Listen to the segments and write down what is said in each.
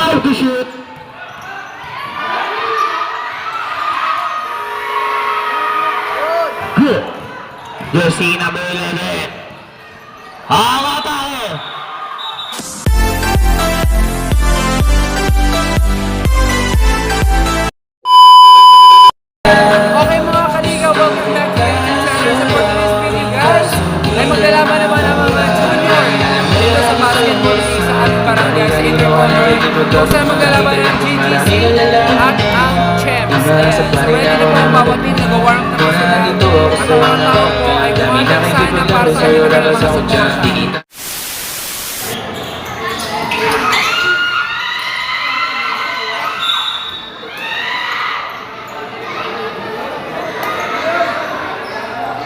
Foul to shoot. Good. Jersey number 11. Hawa tayo. Okay mga kaligaw, welcome back to YouTube channel sa Portuguese Mini guys. Ay maglalaban naman ang mga junior dito sa basketball league sa ating barangay sa Intercolor. Kung saan maglalaban ang GGC at ang Champs. So ready na po ang bawat team, nag-warm na po sila. Ang mga tao po ay gumagamit sana para sa kanilang mga suporta.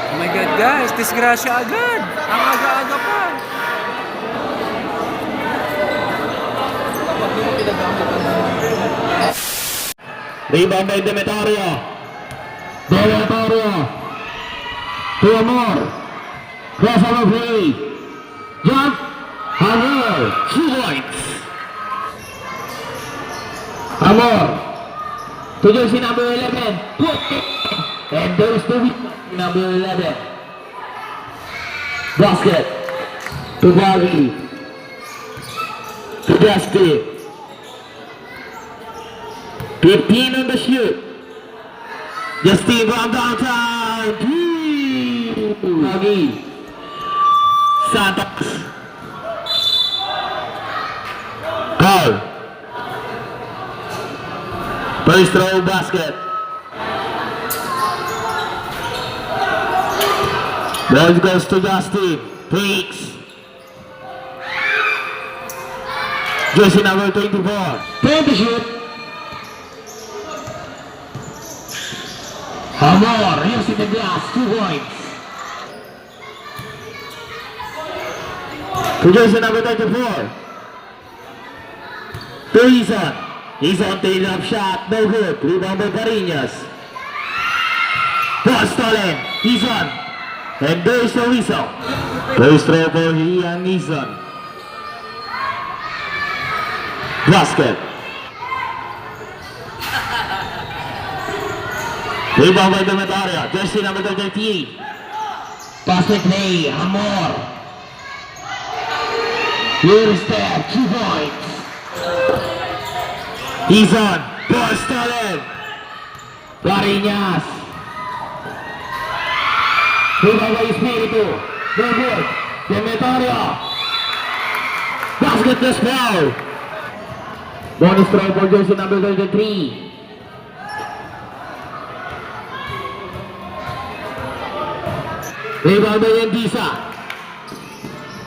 Oh my God guys, disgrasya agad! Ang aga-aga pa! Rebound by Demetrio. To Amor. Crossover play. Jump. Amor. 2 points. Amor. To jersey number 11. Put it. And there's the number 11. Basket. To Bobby. To Dustin. 15 on the shoot. Justin from downtown. Bobby. Santos. Call. First throw basket. Ball goes to Justin. Takes. Jersey number 24. Play the shoot. Amor, using the glass, 2 points. To jersey number 34. To Isan. Isan tail up shot, no good. Rebound by Cariñas. Pass stolen. Isan. And there's the whistle. First throw for Ian Isan. Basket. Rebound by Demetrio, jersey number 33. Pass the play, Amor. Here step, 2 points. He's on, ball stolen. Cariñas. Rebound by Espiritu. No good. Demetrio. Basket plus foul. Bonus throw for jersey number 33. Rebound by Endisa.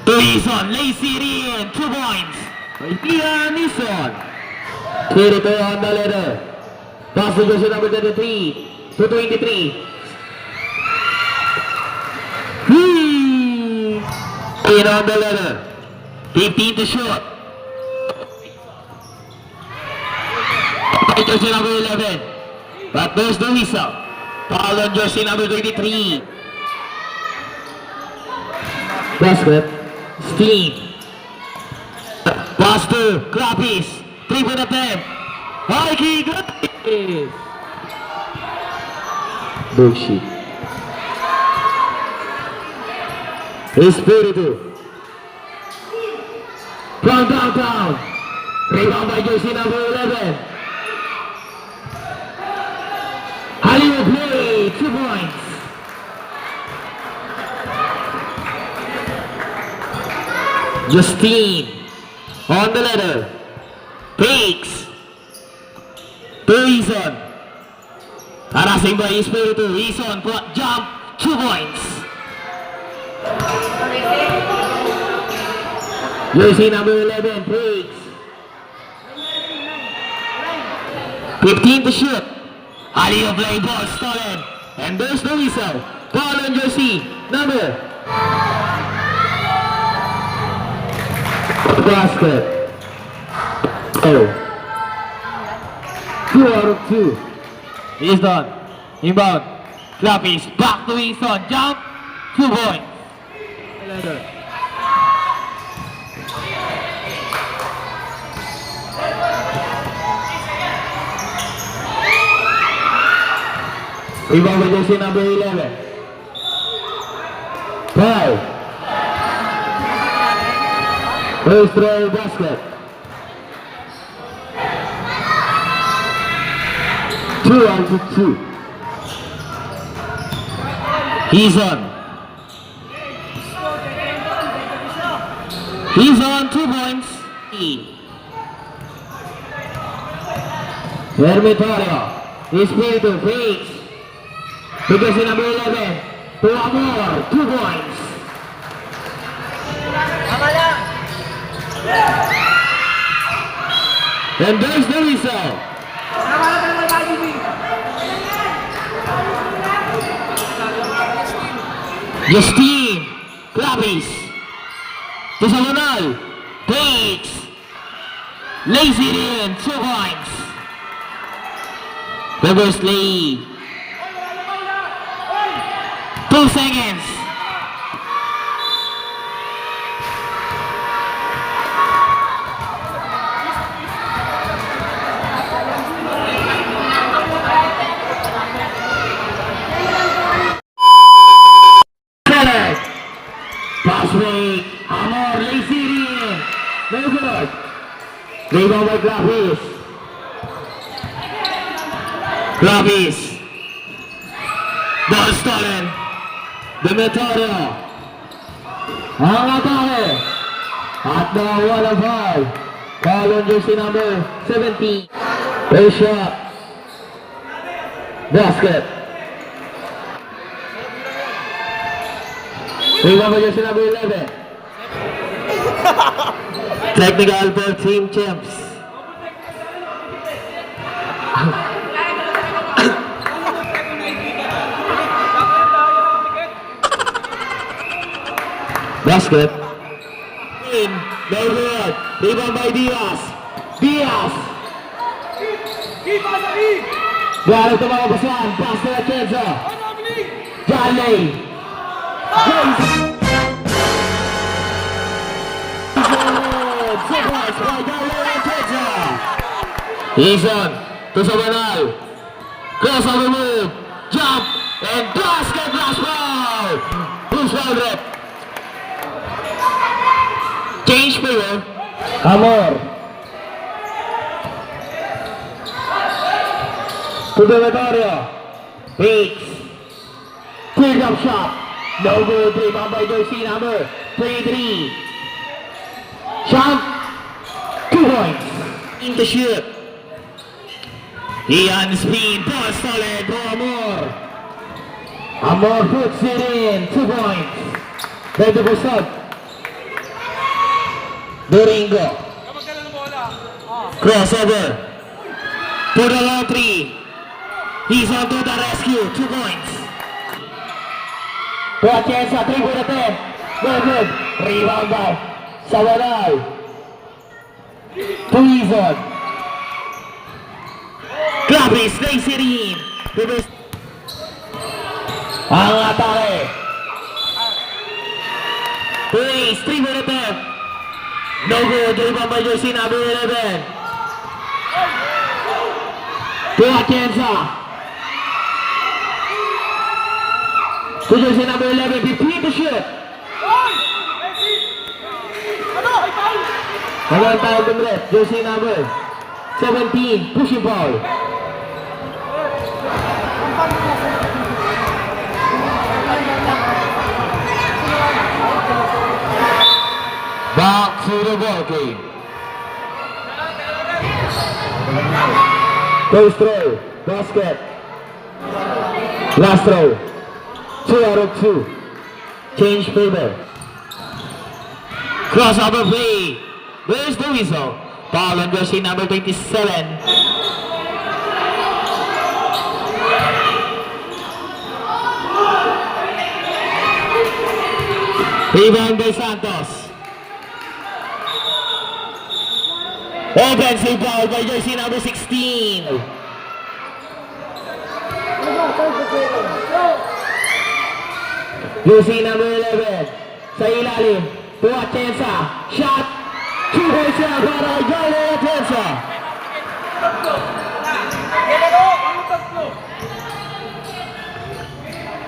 Ison, lazy in, 2 points. Ian Ison. 22 on the ladder. Pass to jersey number 33 to 23. In on the ladder. 15 to shoot. Jersey number 11. But there's the whistle. Foul on jersey number 23. Basket. Steve. Pass to Krapis. 3-point attempt. Mikey Krapis. Bullshit. Espiritu. From downtown. Rebound by jersey number 11. Hollywood play. 2 points. Justine on the ladder, takes to Ison. Harassing by Espiritu. Ison jump, 2 points. Jersey number 11 takes. 15 to shoot. Alley of play, ball stolen, and there's the whistle. Ball on jersey number. Basket. Oh. 2 out of 2. He's done. Inbound. Clappies. Back to Ison. Jump. 2 points. Rebound by jersey number 11. Foul. First throw basket. 2 out of 2. He's on. He's on 2 points. Hermitario is free to fakes. Because number 11, to Amor, 2 points. And there's the result. Justine Clavis to Samonal takes lazy in 2 points. Reversely 2 seconds. Passway, Amor, lazy in. No good. Rebound by Clavis. Clavis. Ball stolen. Demetrio. Ang atake. At nawala foul. Foul on jersey number 17. First shot. Basket. Rebound by jersey number 11. Technical for team champs. Basket. In. No good. Rebound by Diaz. Diaz. Garot na mga basan. Pass to Atienza. Johnny. He's on to Sabanal. Crossover move. Jump. And basket last ball. Who's foul rep? Change player. Amor. To Demetrio. Fakes. Cleared up shot. No good. Rebound by jersey number 23. Shot. 2 points. In the shoot. Ian spin. Ball solid for Amor. Amor puts it in. 2 points. 20%. Doringo. Crossover. To the long 3. He's on to the rescue. 2 points. To Atienza. 3 for the 10. No good. Rebound by Sabanal. To Izon. Clavis. Lays it in. Ang atake. To Ace. 3 for the 10. No good, rebound by jersey number 11. To Atienza. To jersey number 11, between the shoot. Walang tawag ng red, jersey number 17, pushing ball. Back to the ball game. First throw, basket. Last throw, 2 out of 2. Change favor. Crossover play. Where's the whistle? Foul on jersey number 27. Rebound by Santos. Offensive foul by jersey number 16. Jersey number 11. Sa ilalim. To Atienza. Shot. 2 points na para Johnny Atienza.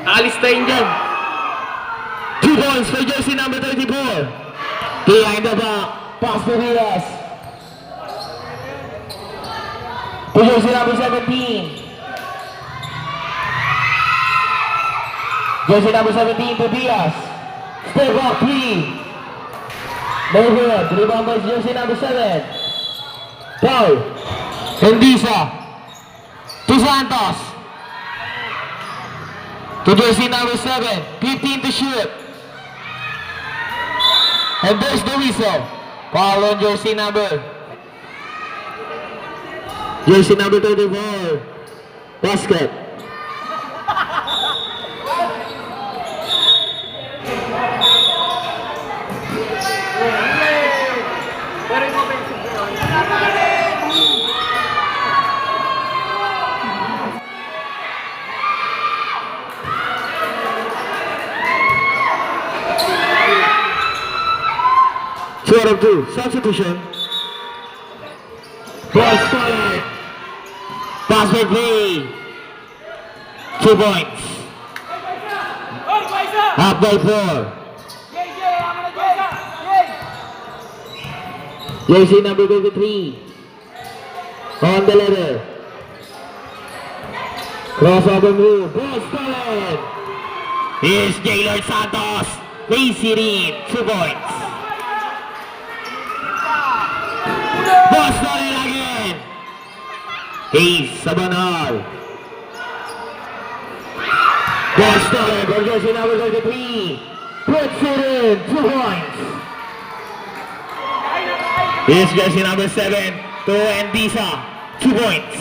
Alis tayo dyan. 2 points for jersey number 34. Behind the back. Pass to Diaz. To jersey number 17. Jersey number 17 to Diaz. Step back 3. No good. Rebound by jersey number 7. Foul. Hendisa. To Santos. To jersey number 7. 15 to shoot. And there's the whistle. Foul on jersey number 34. Basket. Two out of 2. Substitution. Ball started. Basket play. 2 points. Up by 4. Jersey number 23. On the ladder. Crossover move. Ball started. Here's Jaylord Santos. Lays it in. 2 points. Ball started again. Hayes Sabanal. Ball started for jersey number 33. Puts it in. 2 points. Here's jersey number 7 to Endisa. 2 points.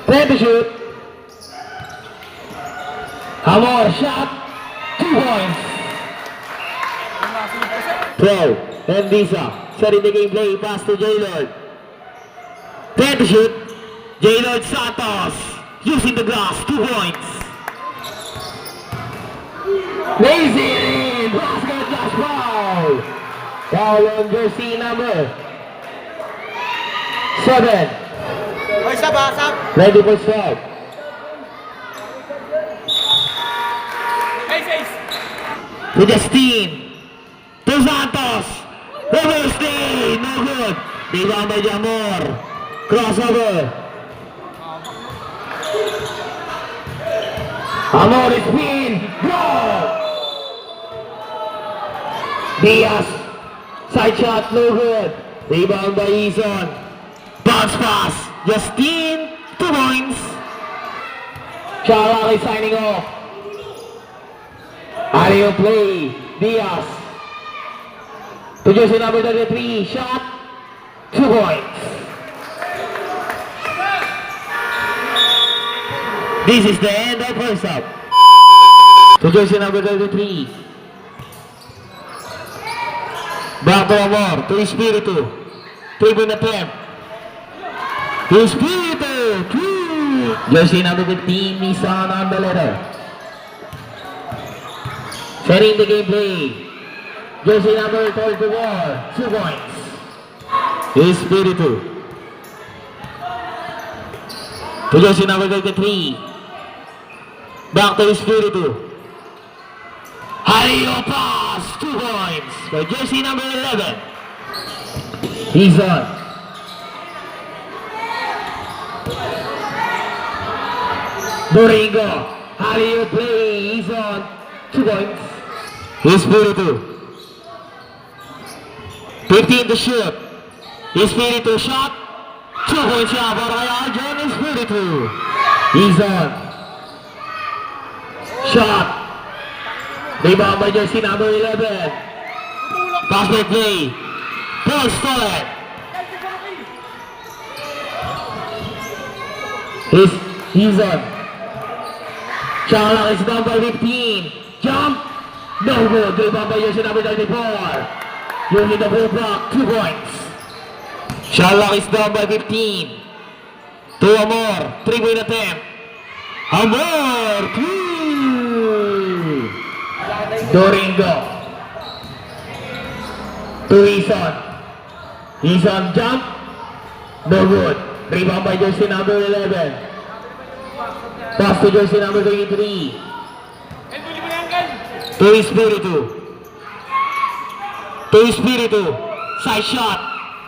10 to shoot. Amor shot. 2 points. 12. Endisa. Setting the game play. Pass to Jaylord. 10 to shoot. Jaylord Santos. Using the glass. 2 points. Lazy. Basket glass foul. Foul on jersey number 7. Hoy, sab. Ready for start. To Justine. To Santos. Overstay. No good. Rebound by Jamor. Crossover. Amor spin. Go. Diaz. Side shot. No good. Rebound by Eason. Bounce pass. Justine. 2 points. Charaki signing off. Alley play. Diaz. To jersey number 33. Shot. 2 points. This is the end of first up. To jersey number 33. Back to Amor. To Espiritu. 3-point attempt. To Espiritu. 2. Jersey number 15. Nissan on the letter. Setting the game play. Jersey number 34. 2 points. Espiritu. To jersey number 33. Back to Espiritu. High pass. 2 points. For jersey number 11. He's on. Doringo. High play. He's on. 2 points. Espiritu. 15 to shoot. Espiritu shot. 2 points shot for Arjan Espiritu. He's on. Shot. Rebound by jersey number 11. Basket play. Ball stolen. He's on. Charlotte is down by 15. Jump. No good. Rebound by jersey number 34. Using the full block. 2 points. Charlotte is down by 15. To Amor. 3-point attempt. Amor. 2. Doringo. To Eason. Eason jump. No good. Rebound by jersey number 11. Pass to jersey number 23. To Espiritu. To Espiritu. Side shot.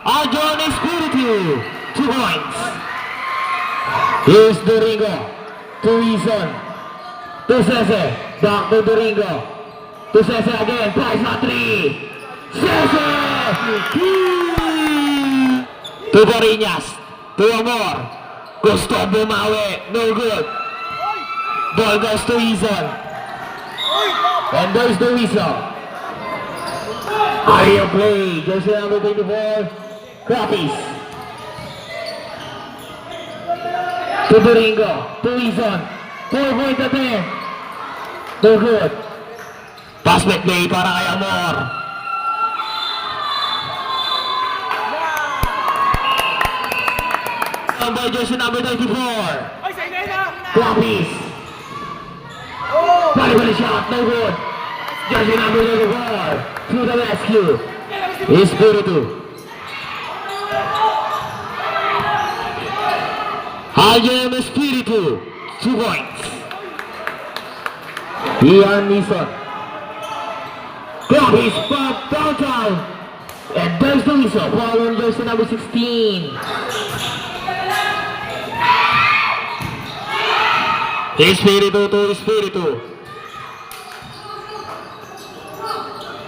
Arjon Espiritu. 2 points. Here's Doringo. To Wilson. To Sese. Back to Doringo. To Sese again. Price shot 3. Sese! To Barinas. To Amor. Gusto bumawi. No good. Ball goes to Wilson. And there's the whistle. Area play. Jersey number 24. Crappies. To Doringo. To Wilson. 4-point attempt. No good. Pass back play para kay Amor. By jersey number 94. Crappies. Bali shot, no good. Jersey number 94. To the rescue. Espiritu. Arjon Espiritu. 2 points. Ian Nison. Crappies pop downtown. And there's the whistle. Ball on jersey number 16. Espiritu to Espiritu.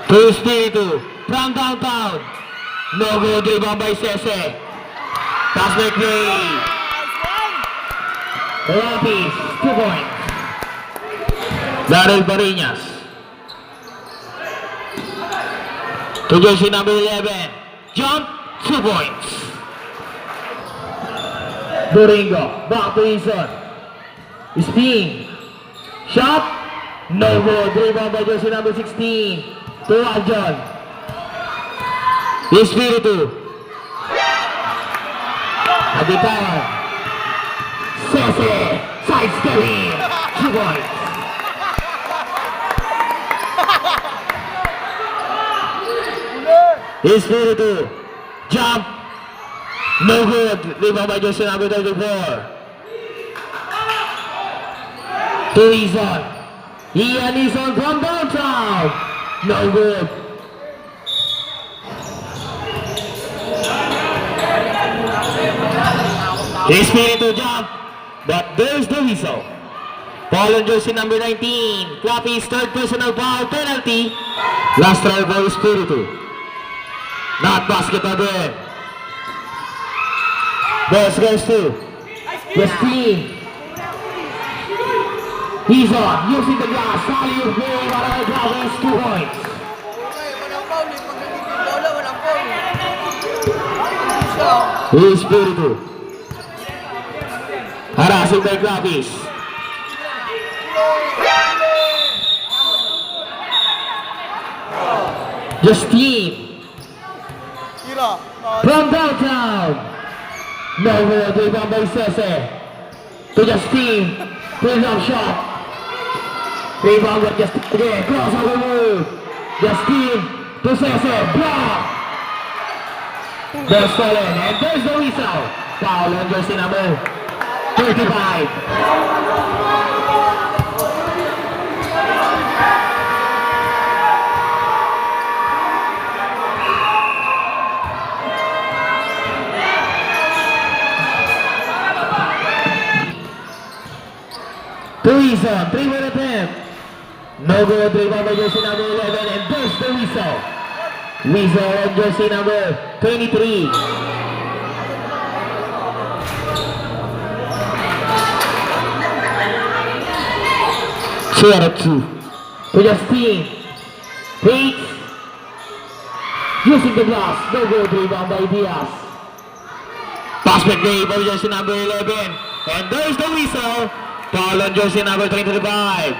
To Espiritu. From downtown. No good rebound by Sese. Pass back play. Rapis. 2 points. Daryl Barinas. To jersey number 11. Jump. 2 points. Doringo. Back to Wilson. Spin. Shot. No good. Rebound by jersey number 16. To Arjon. Espiritu. Adipan. Sese. Side stepping. 2 points. Espiritu. Jump. No good. Rebound by jersey number 34. To Wilson. Ian Nison from downtown. No good. Espiritu jump. But there's the whistle. Foul on jersey number 19. Clappy's third personal foul penalty. Last try for Espiritu. Not basket again. Boss goes to Westin. He's on, using the glass, Sally of play, para kay Clappy's 2 points. Walang foul eh. Pag nagiging bola, walang foul. Espiritu. Harassing by Clappy's. Justine. Tira. From downtown. No good, rebound by Sese. To Justine. Close-up shot. Rebound by Justine. Again, crossover move. Justine to Sese. Block. They're stolen. And there's the whistle. Foul on jersey number 35. To Wilson, 3-point attempt. No good, rebound by jersey number 11, and there's the whistle. Whistle on jersey number 23. Two out of 2. To Justine. Takes. Using the glass. No good, rebound by Diaz. Pass back play by jersey number 11. And there's the whistle. Foul on jersey number 25.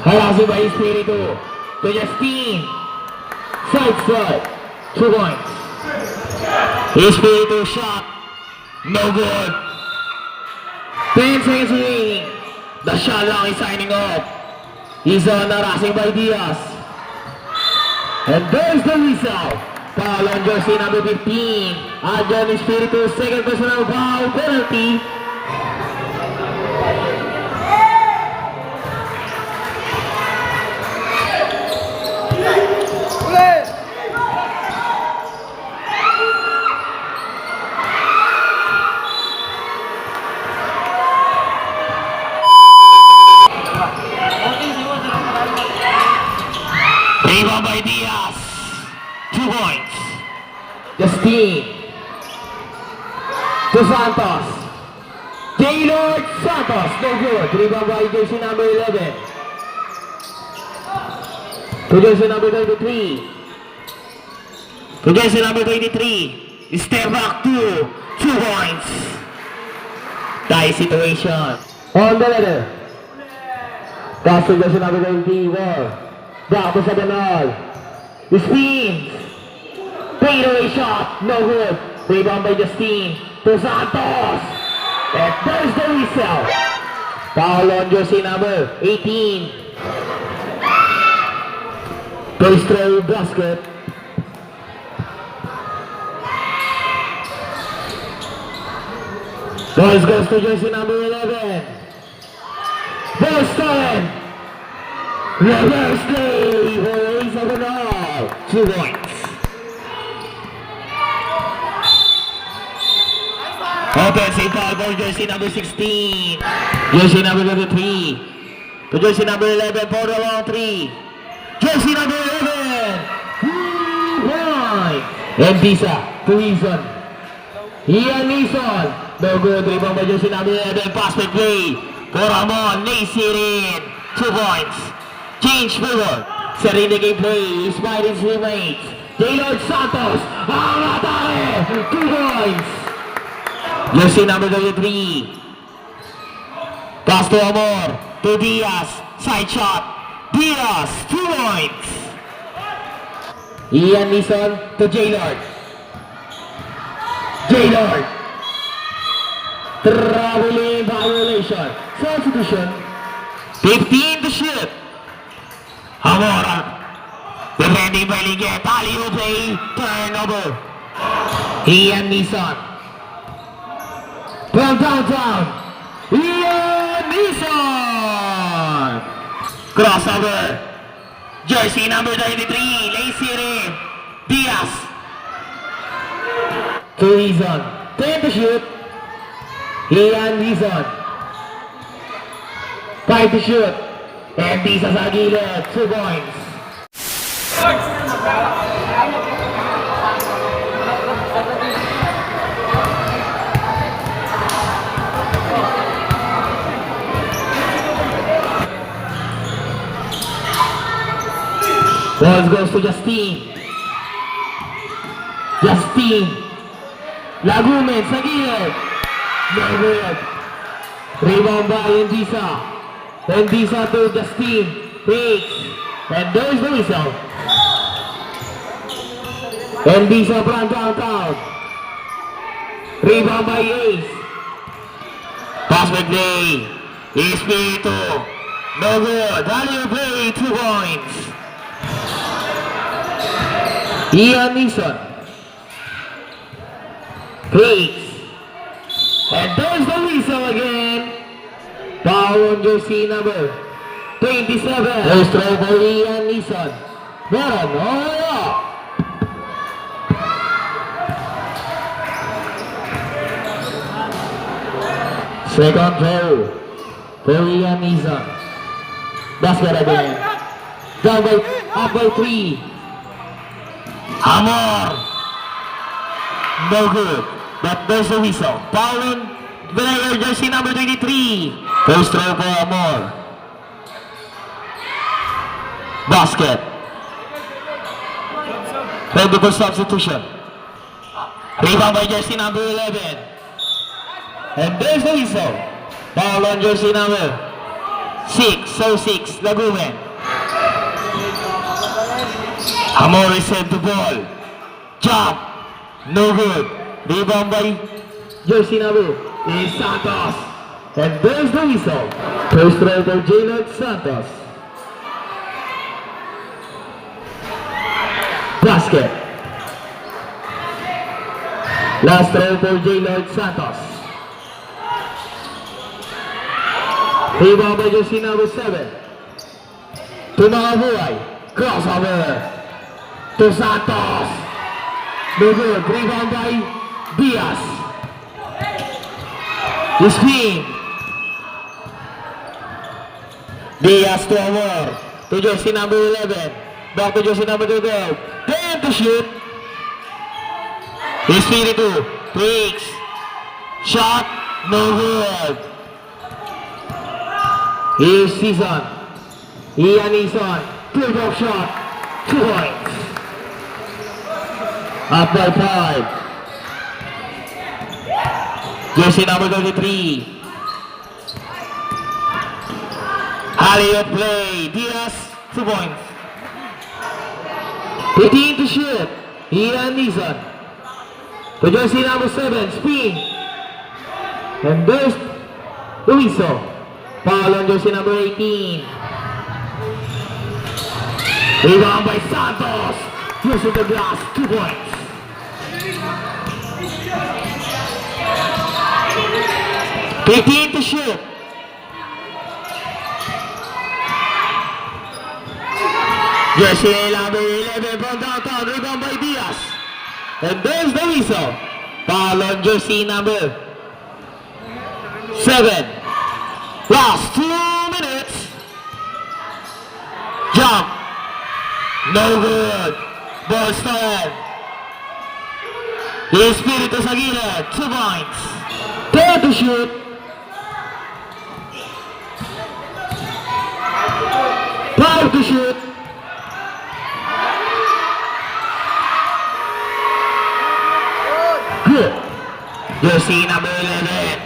Harassing by Espiritu. To Justine. Side strike. 2 points. Espiritu shot. No good. 10 seconds remaining. The shot clock is signing off. He's on harassing by Diaz. And there's the whistle. Foul on jersey number 15. Arjon Espiritu, second personal foul penalty. 2 points. Justin. To Santos. Gaylord Santos. No good. Rebound by jersey number 11. To jersey number 23. To jersey number 23. Step back 2. 2 points. Tie situation. On the ladder. Pass to jersey number 24. Back to Sabanal. Spins. Fadeaway shot. No good. Rebound by Justin. To Santos. And there's the whistle. Foul on jersey number 18. First throw basket. Boys goes to jersey number 11. Ball stolen. Reverse play for Ace of an all. 2 points. Offensive foul for jersey number 16. Jersey number 23. To jersey number 11 for the long 3. Jersey number 11. 3 points. And Disa to Eason. Ian Eason. No good. Rebound by jersey number 11. Pass back play. For Ramon. Lace it in. 2 points. Change forward. Setting the game play. Despite his teammates. Gaylord Santos. Ang atake. 2 points. Jersey number 33. Pass to Amor. To Diaz. Side shot. Diaz. 2 points. Ian Nison to Gaylord. Gaylord. Traveling violation. Substitution. 15 to shoot. Amor. Defending by Liget. Alley-oop play. Turnover. Ian Nison. From downtown, Ian Nison! Crossover. Jersey number 33, Lacy Rim. Diaz. To Nison. 10 to shoot. Ian Nison. 5 to shoot. And Diaz sa gilid. 2 points. Ball goes to Justin. Justin. Lagumen sa gilid. No good. Rebound by Endisa. Endisa to Justin. Takes. And there's the whistle. Endisa from downtown. Rebound by Ace. Pass back play. Espiritu. No good. Value play. 2 points. Ian Nison. Takes. And there's the whistle again. Foul on jersey number 27. First throw for Ian Nison. Meron. Oh, second throw for Ian Nison. Basket again. Down by, up by 3. Amor. No good. But there's a whistle. Foul on player jersey number 23. First throw for Amor. Basket. Ready for substitution. Rebound by jersey number 11. And there's the whistle. Foul on jersey number 6. So 6. Lagumen. Amor received the ball. Jump. No good. Rebound by jersey number is Santos. And there's the whistle. First throw for Gaylord Santos. Basket. Last throw for Gaylord Santos. Rebound by jersey number 7. To Makabuhay. Crossover. To Santos. No good. Rebound by Diaz. Spin. Diaz to Amor. To jersey number 11. Back to jersey number 2 go. 10 to shoot. Espiritu takes. Shot. No good. Here's Season. Ian Eason. Good drop shot. 2 points. Up by 5. Jersey number 33. Alley-oop play. Diaz. 2 points. 15 to shoot. Ian Eason. To jersey number 7. Spin. And there's Luiso. Foul on jersey number 18. Rebound by Santos. Using the glass. 2 points. 15 to shoot. Jersey number 11 from downtown. Rebound by Diaz. And there's Luiso. Foul on jersey number 7. Last 2 minutes. Jump. No good. Ball stand. Espiritu sa gilid. 2 points. 10 to shoot. Five to shoot. Good. Jersey number 11.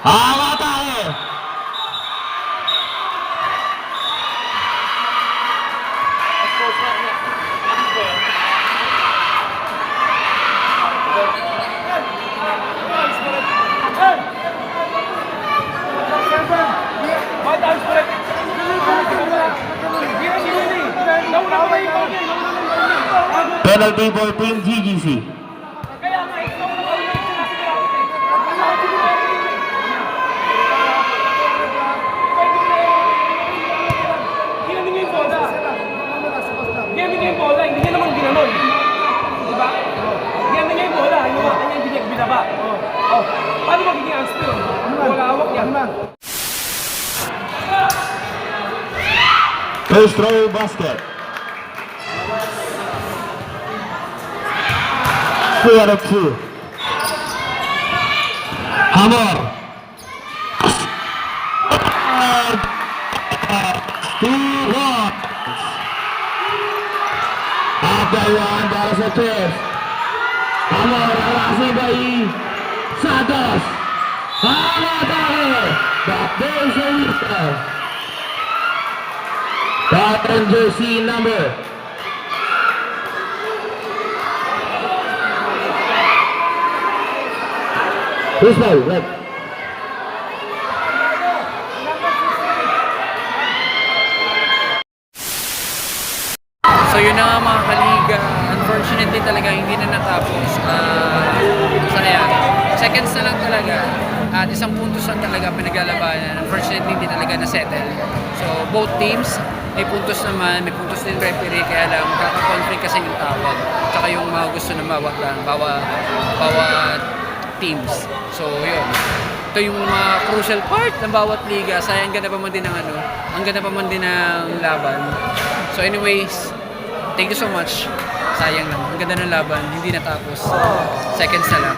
Hawa tayo. Penalty for Team GGC. Game niya yung bola, hindi niya naman ginanon. Diba? Game niya yung bola, hinawakan niya, hindi niya binaba. Oh. Paano magiging unstill? Wala hawak niya. First throw basket. 2 out of 2. Hammer. 2-1. After 1 para sa Chiefs. Hammer, alasin by Santos. Hammer tayo. But there's a whistle. Pattern jersey number. Who's foul? Red. So yun na nga mga kaliga, unfortunately talaga hindi na natapos. Sayang. Seconds na lang talaga. At isang puntos lang talaga pinaglalabanan. Unfortunately hindi talaga na-settle. So both teams, may puntos naman, may puntos din referee, kaya lang magkaka-conflict kasi yung tawag. Tsaka yung mga gusto na bawat teams. So yun. Ito yung mga crucial part ng bawat liga. Sayang, ang ganda pa man din ng ang ganda pa man din ng laban. So anyways, thank you so much. Sayang lang. Ang ganda ng laban. Hindi natapos. Seconds na lang.